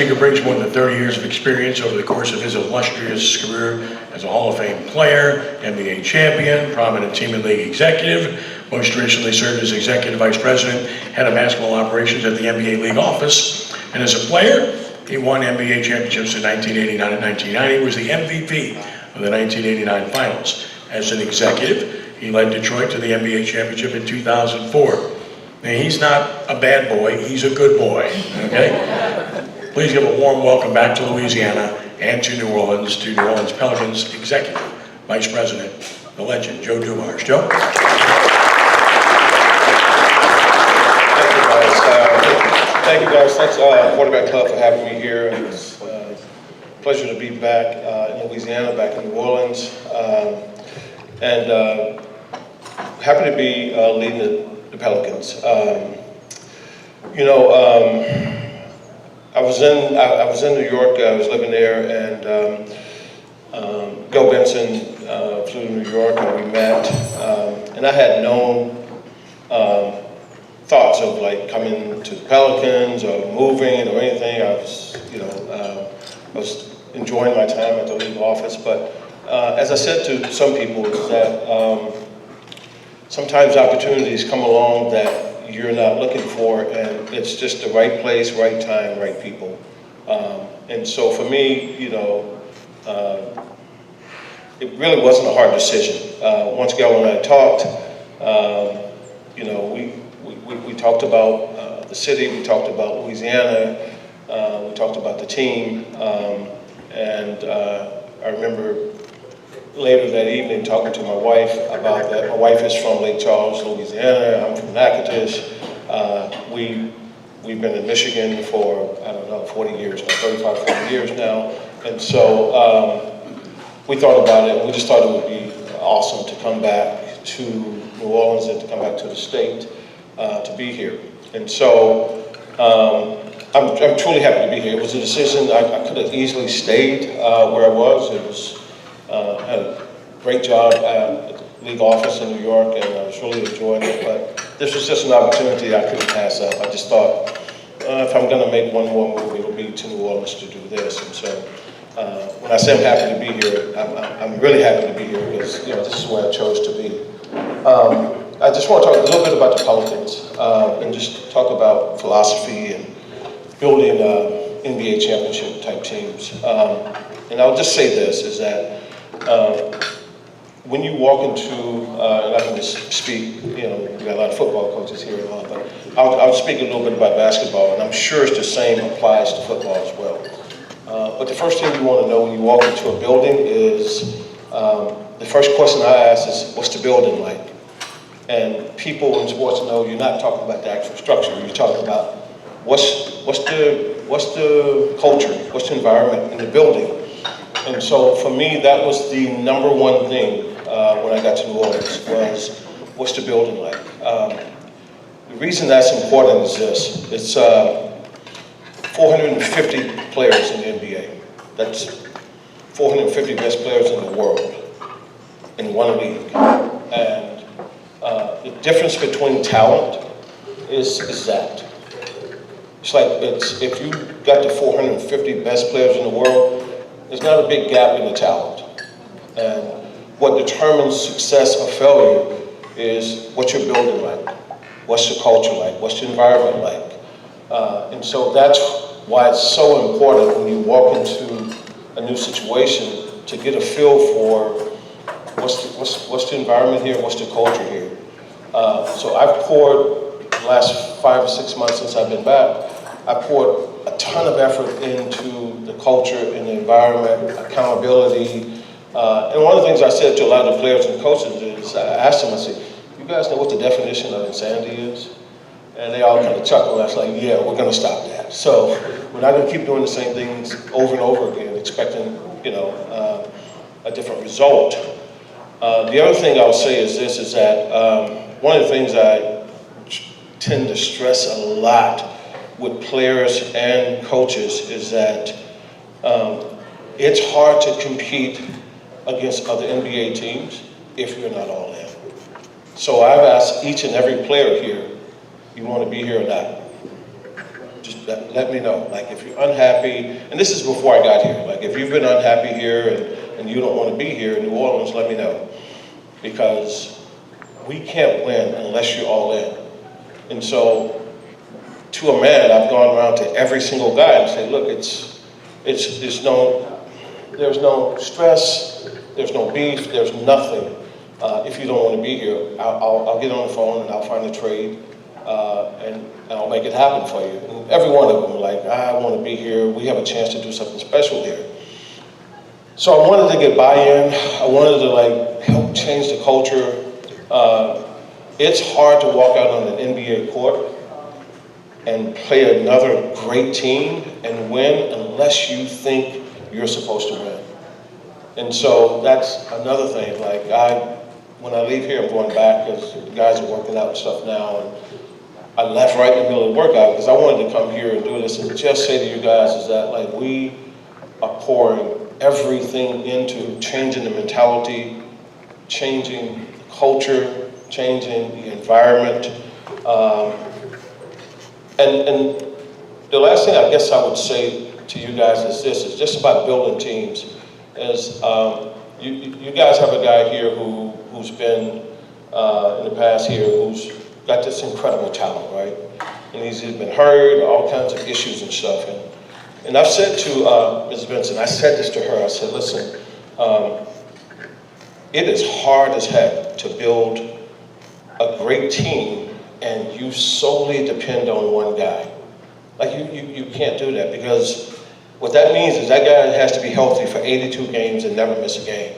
He brings more than 30 years of experience over the course of his illustrious career as a Hall of Fame player, NBA champion, prominent team and league executive. Most recently served as Executive Vice President, Head of Basketball Operations at the NBA League Office. And as a player, he won NBA championships in 1989 and 1990. He was the MVP of the 1989 Finals. As an executive, he led Detroit to the NBA championship in 2004. Now, he's not a bad boy, he's a good boy, okay? Please give a warm welcome back to Louisiana and to New Orleans Pelicans Executive Vice President, the legend, Joe Dumars. Joe? Thank you guys. Thanks, Quarterback Club, for having me here. It's a pleasure to be back in Louisiana, back in New Orleans. And happy to be leading the Pelicans. I was in New York. I was living there, and Bill Benson flew to New York, and we met. And I had known thoughts of like coming to the Pelicans or moving or anything. I was enjoying my time at the league office. But as I said to some people, is that sometimes opportunities come along that you're not looking for, and it's just the right place, right time, right people. And so for me, it really wasn't a hard decision. Once Gallo and I talked, we talked about the city, we talked about Louisiana, we talked about the team, and I remember later that evening talking to my wife about that. My wife is from Lake Charles, Louisiana. I'm from Natchitoches. We've been in Michigan for, 40 years, 35, 40 years now. And so we thought about it, and we just thought it would be awesome to come back to New Orleans and to come back to the state to be here. And so I'm truly happy to be here. It was a decision. I could have easily stayed where I was. It was had a great job at the league office in New York, and I was really enjoying it. But this was just an opportunity I couldn't pass up. I just thought, if I'm going to make one more move, it'll be to New Orleans to do this. And so when I say I'm happy to be here, I'm really happy to be here because this is where I chose to be. I just want to talk a little bit about the Pelicans and just talk about philosophy and building NBA championship type teams. And I'll just say this, is that when you walk into, and I can just speak, we got a lot of football coaches here and all, but I'll speak a little bit about basketball, and I'm sure it's the same applies to football as well. But the first thing you want to know when you walk into a building is, the first question I ask is, what's the building like? And people in sports know you're not talking about the actual structure, you're talking about what's the culture, what's the environment in the building. And so for me, that was the number one thing when I got to New Orleans was, what's the building like? The reason that's important is this. It's 450 players in the NBA. That's 450 best players in the world in one league. And the difference between talent is that. It's like, if you got the 450 best players in the world, there's not a big gap in the talent. And what determines success or failure is what you're building like, what's the culture like, what's the environment like. And so that's why it's so important when you walk into a new situation to get a feel for what's the environment here, what's the culture here. So I've poured the last 5 or 6 months since I've been back, I poured a ton of effort into the culture and the environment, accountability. And one of the things I said to a lot of the players and coaches is, I asked them, I said, you guys know what the definition of insanity is? And they all kind of chuckled. I was like, yeah, we're going to stop that. So we're not going to keep doing the same things over and over again, expecting, a different result. The other thing I'll say is this, is that one of the things I tend to stress a lot with players and coaches is that it's hard to compete against other NBA teams if you're not all in. So I've asked each and every player here, you want to be here or not? Just let me know. Like if you're unhappy, and this is before I got here, like if you've been unhappy here and you don't want to be here in New Orleans, let me know. Because we can't win unless you're all in. And so, to a man, I've gone around to every single guy and said, look, there's no stress, there's no beef, there's nothing. If you don't want to be here, I'll get on the phone and I'll find a trade and I'll make it happen for you. And every one of them were like, I want to be here. We have a chance to do something special here. So I wanted to get buy-in. I wanted to like help change the culture. It's hard to walk out on an NBA court and play another great team and win unless you think you're supposed to win. And so that's another thing. Like when I leave here, I'm going back because the guys are working out and stuff now. And I left right in the middle of the workout because I wanted to come here and do this and just say to you guys is that like we are pouring everything into changing the mentality, changing the culture, changing the environment. And the last thing I guess I would say to you guys is this, is just about building teams. Is you guys have a guy here who's been in the past here who's got this incredible talent, right? And he's been hurt, all kinds of issues and stuff. And I've said to Ms. Benson, I said this to her, I said, listen, it is hard as heck to build a great team and you solely depend on one guy. Like you can't do that because what that means is that guy has to be healthy for 82 games and never miss a game.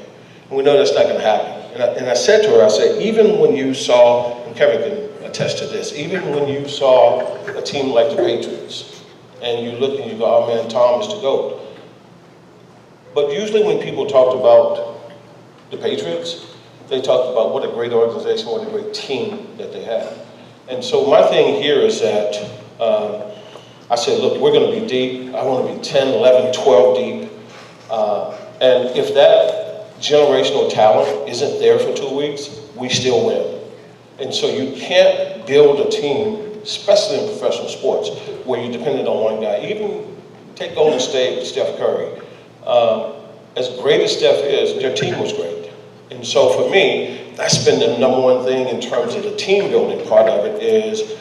And we know that's not gonna happen. And I said to her, I said, even when you saw, and Kevin can attest to this, even when you saw a team like the Patriots, and you look and you go, oh man, Tom is the GOAT. But usually when people talked about the Patriots, they talked about what a great organization, what a great team that they had. And so my thing here is that I said, look, we're going to be deep. I want to be 10, 11, 12 deep. And if that generational talent isn't there for 2 weeks, we still win. And so you can't build a team, especially in professional sports, where you're dependent on one guy. Even take Golden State with Steph Curry. As great as Steph is, their team was great. And so for me, that's been the number one thing in terms of the team building part of it is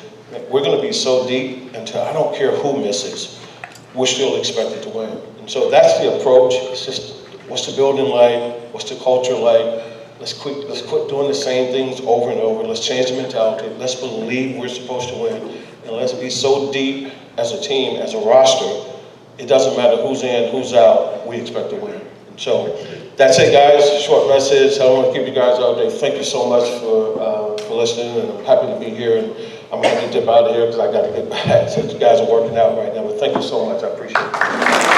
we're going to be so deep until I don't care who misses, we're still expected to win. And so that's the approach. It's just, what's the building like? What's the culture like? Let's quit doing the same things over and over. Let's change the mentality. Let's believe we're supposed to win. And let's be so deep as a team, as a roster, it doesn't matter who's in, who's out, we expect to win. And so that's it, guys. Short message. I don't want to keep you guys all day. Thank you so much for listening, and I'm happy to be here. And I'm going to dip out of here because I got to get back since you guys are working out right now. But thank you so much. I appreciate it.